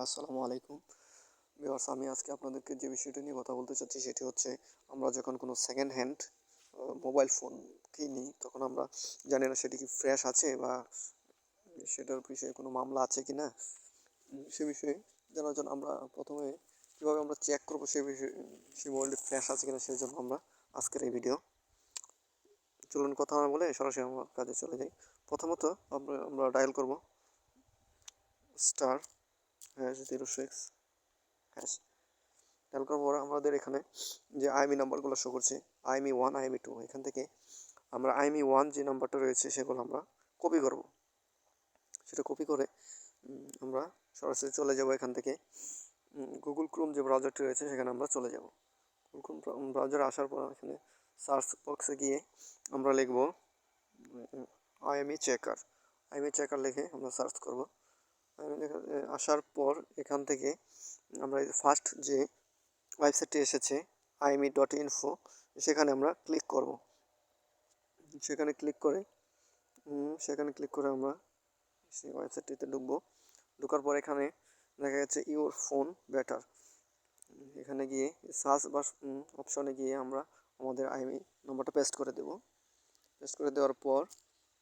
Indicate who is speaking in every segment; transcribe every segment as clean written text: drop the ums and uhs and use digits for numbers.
Speaker 1: আসসালামু আলাইকুম ভিউয়ার্স, আমি আজকে আপনাদেরকে যে বিষয়টা নিয়ে কথা বলতে চাচ্ছি সেটি হচ্ছে আমরা যখন কোনো সেকেন্ড হ্যান্ড মোবাইল ফোন কিনি তখন আমরা জানি না সেটি কি ফ্রেশ আছে বা সেটার বিষয়ে কোনো মামলা আছে কি না। সে বিষয়ে জানার জন্য আমরা প্রথমে কীভাবে আমরা চেক করবো সে বিষয়ে, সেই মোবাইলটি ফ্রেশ আছে কিনা সেই জন্য আমরা আজকের এই ভিডিও। চলুন কথা না বলে সরাসরি আমরা কাজে চলে যাই। প্রথমত আমরা ডায়াল করব *#06# ডায়াল করার পর আমাদের এখানে যে আইএমই নাম্বারগুলো শো করছে, আইএমই 1 আইএমই 2, এখান থেকে আমরা আইএমই 1 যে নাম্বারটা রয়েছে সেগুলো আমরা কপি করব। সেটা কপি করে আমরা সরাসরি চলে যাব এখান থেকে গুগল ক্রোম যে ব্রাউজারটি রয়েছে সেখানে আমরা চলে যাব। গুগল ক্রোম ব্রাউজারে আসার পর এখানে সার্চ বক্সে গিয়ে আমরা লিখব আইএমই চেকার লিখে আমরা সার্চ করব। আসার পর এখান থেকে আমরা ফার্স্ট যে ওয়েবসাইটটি এসেছে IMEI.info, সেখানে আমরা ক্লিক করব। সেখানে ক্লিক করে আমরা সেই ওয়েবসাইটটিতে ঢোকার পর এখানে দেখা যাচ্ছে ইউর ফোন বেটার, এখানে গিয়ে সার্চ বা অপশনে গিয়ে আমরা আমাদের আইএমই নম্বরটা পেস্ট করে দেব। পেস্ট করে দেওয়ার পর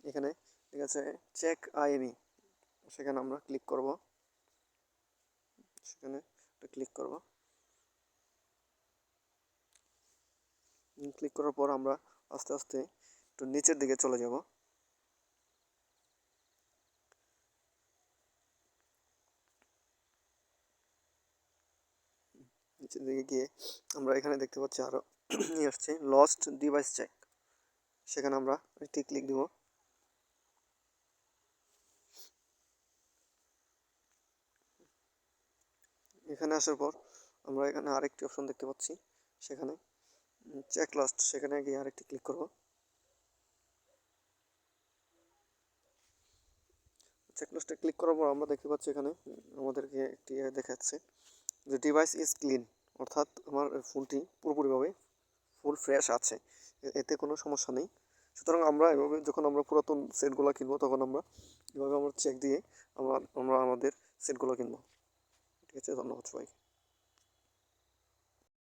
Speaker 1: এখানে ঠিক আছে চেক আইএমই, সেখানে আমরা ক্লিক করব। ক্লিক করার পর আমরা আস্তে আস্তে একটু নিচের দিকে চলে যাব। নিচের দিকে গিয়ে আমরা এখানে দেখতে পাচ্ছি আরও আসছে লস্ট ডিভাইস চেক, সেখানে আমরা একটি ক্লিক দিব। এখানে আসার পর আমরা এখানে আরেকটি অপশন দেখতে পাচ্ছি, সেখানে চেক লস্ট, সেখানে গিয়ে আরেকটি ক্লিক করব। চেক লিস্টে ক্লিক করার পর আমরা দেখতে পাচ্ছি এখানে আমাদেরকে একটি দেখাচ্ছে যে ডিভাইস ইজ ক্লিন, অর্থাৎ আমার ফোনটি পুরোপুরিভাবে ফুল ফ্রেশ আছে, এতে কোনো সমস্যা নেই। সুতরাং আমরা এভাবে যখন আমরা পুরাতন সেটগুলো কিনবো তখন আমরা এভাবে আমরা চেক দিয়ে আমরা আমাদের সেটগুলো কিনবো। ঠিক আছে, ধন্যবাদ সবাইকে।